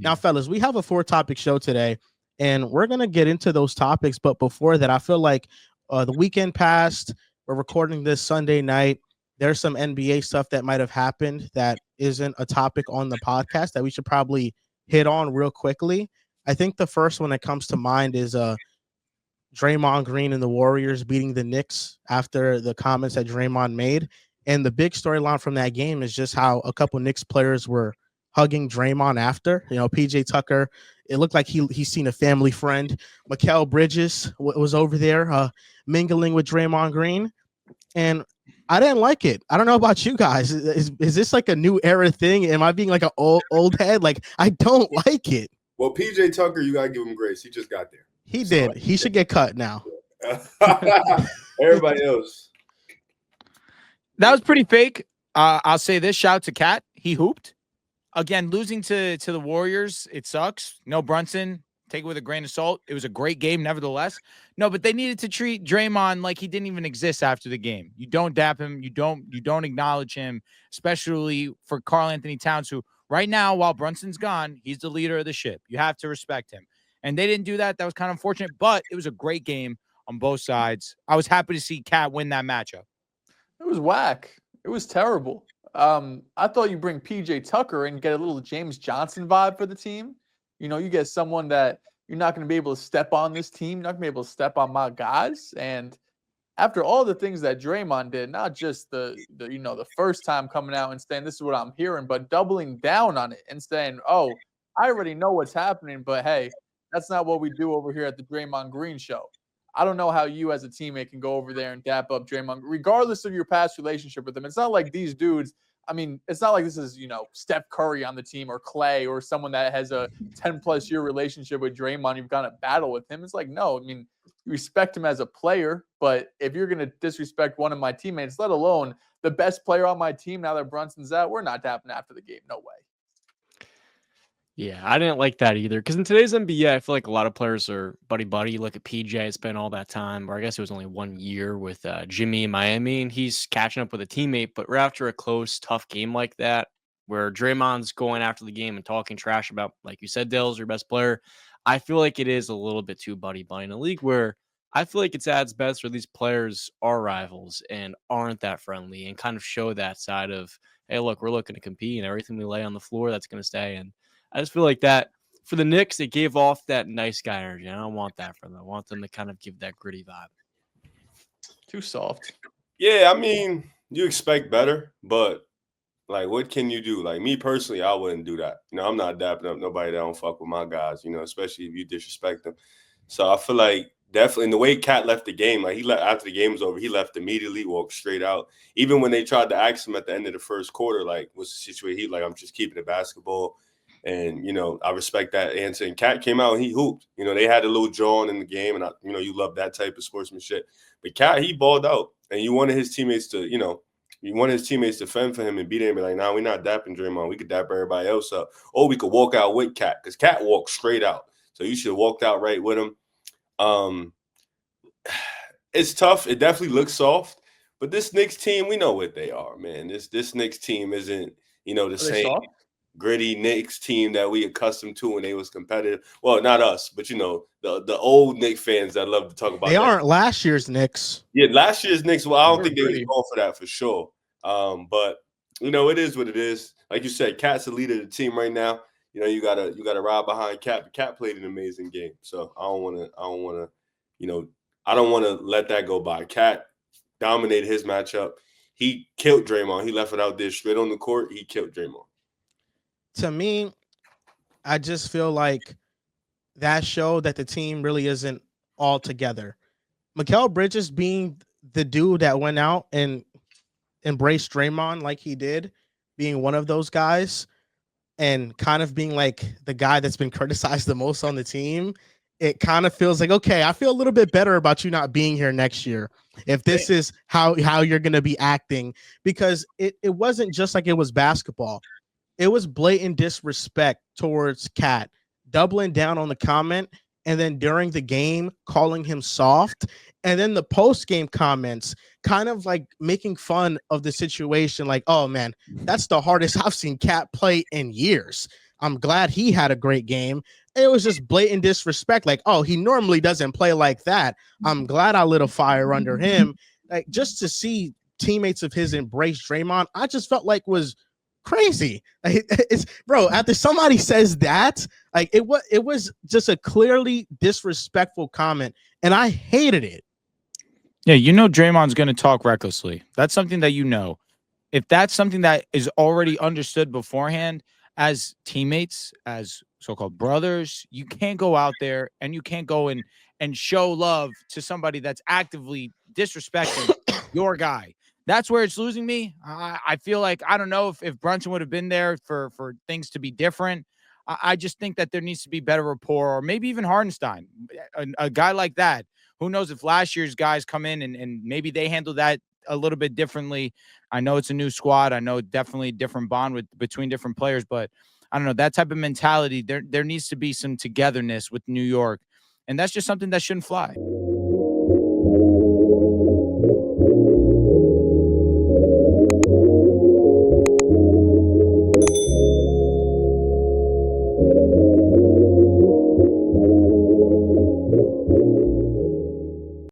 Now, fellas, we have a 4-topic show today, and we're going to get into those topics. But before that, I feel like the weekend passed. We're recording this Sunday night. There's some NBA stuff that might have happened that isn't a topic on the podcast that we should probably hit on real quickly. I think the first one that comes to mind is Draymond Green and the Warriors beating the Knicks after the comments that Draymond made. And the big storyline from that game is just how a couple Knicks players were hugging Draymond after. You know, PJ Tucker, it looked like he's seen a family friend. Mikal Bridges was over there mingling with Draymond Green. And I didn't like it. I don't know about you guys. Is this like a new era thing? Am I being like an old head? Like, I don't like it. Well, PJ Tucker, you got to give him grace. He just got there. He did. He should get cut now. Everybody else. That was pretty fake. I'll say this. Shout out to Cat. He hooped. Again, losing to the Warriors, it sucks. No Brunson. Take it with a grain of salt. It was a great game, nevertheless. No, but they needed to treat Draymond like he didn't even exist after the game. You don't dap him. You don't acknowledge him, especially for Karl Anthony Towns, who right now, while Brunson's gone, he's the leader of the ship. You have to respect him. And they didn't do that. That was kind of unfortunate, but it was a great game on both sides. I was happy to see Cat win that matchup. It was whack. It was terrible. I thought you bring PJ Tucker and get a little James Johnson vibe for the team. You know, you get someone that you're not going to be able to step on this team. You're not going to be able to step on my guys. And after all the things that Draymond did, not just the first time coming out and saying, this is what I'm hearing, but doubling down on it and saying, oh, I already know what's happening, but hey, that's not what we do over here at the Draymond Green show. I don't know how you as a teammate can go over there and dap up Draymond, regardless of your past relationship with him. It's not like these dudes, I mean, it's not like this is, Steph Curry on the team or Clay or someone that has a 10-plus year relationship with Draymond. You've gone to battle with him. It's like, no, I mean, you respect him as a player, but if you're going to disrespect one of my teammates, let alone the best player on my team now that Brunson's out, we're not dapping after the game. No way. Yeah, I didn't like that either. Because in today's NBA, I feel like a lot of players are buddy-buddy. Look at PJ, spent all that time, or I guess it was only 1 year with Jimmy in Miami, and he's catching up with a teammate. But right after a close, tough game like that, where Draymond's going after the game and talking trash about, like you said, Dale's your best player, I feel like it is a little bit too buddy-buddy in a league where I feel like it's at its best where these players are rivals and aren't that friendly and kind of show that side of, hey, look, we're looking to compete and everything we lay on the floor, that's going to stay. And I just feel like that for the Knicks, it gave off that nice guy energy. I don't want that from them. I want them to kind of give that gritty vibe. Too soft. Yeah, I mean, you expect better, but like, what can you do? Like, me personally, I wouldn't do that. I'm not dapping up nobody that don't fuck with my guys, especially if you disrespect them. So I feel like definitely in the way Cat left the game, like he left after the game was over, he left immediately, walked straight out. Even when they tried to ask him at the end of the first quarter, like, what's the situation? He like, I'm just keeping it basketball. And, I respect that answer. And Cat came out and he hooped. They had a little drawn in the game. And, you love that type of sportsmanship. But Cat, he balled out. And you wanted his teammates to, fend for him and beat him and be like, nah, we're not dapping Draymond. We could dap everybody else up. Or we could walk out with Cat because Cat walked straight out. So you should have walked out right with him. It's tough. It definitely looks soft. But this Knicks team, we know what they are, man. This Knicks team isn't, the same gritty Knicks team that we accustomed to when they was competitive. Well, not us, but the old Knicks fans that love to talk about. They aren't last year's Knicks. Yeah, last year's Knicks. Well, I don't think they was going for that for sure. But it is what it is. Like you said, Cat's the leader of the team right now. You gotta ride behind Cat. But Cat played an amazing game, so I don't want to let that go by. Cat dominated his matchup. He killed Draymond. He left it out there straight on the court. He killed Draymond. To me, I just feel like that showed that the team really isn't all together. Mikal Bridges being the dude that went out and embraced Draymond like he did, being one of those guys, and kind of being like the guy that's been criticized the most on the team, it kind of feels like, okay, I feel a little bit better about you not being here next year if this is how you're going to be acting, because it wasn't just like it was basketball. It was blatant disrespect towards Cat, doubling down on the comment, and then during the game calling him soft, and then the post-game comments kind of like making fun of the situation, like, oh man, that's the hardest I've seen Cat play in years. I'm glad he had a great game. It was just blatant disrespect. Like, oh, he normally doesn't play like that. I'm glad I lit a fire under him. Like, just to see teammates of his embrace Draymond, I just felt like was crazy. Like, it's bro, after somebody says that, like it was just a clearly disrespectful comment, and I hated it. Yeah, Draymond's going to talk recklessly. That's something that If that's something that is already understood beforehand as teammates, as so-called brothers, you can't go out there and you can't go and show love to somebody that's actively disrespecting your guy. That's where it's losing me. I feel like, I don't know if Brunson would have been there for things to be different. I just think that there needs to be better rapport, or maybe even Hardenstein, a guy like that. Who knows if last year's guys come in and maybe they handle that a little bit differently. I know it's a new squad. I know definitely a different bond between different players, but I don't know, that type of mentality. There needs to be some togetherness with New York, and that's just something that shouldn't fly.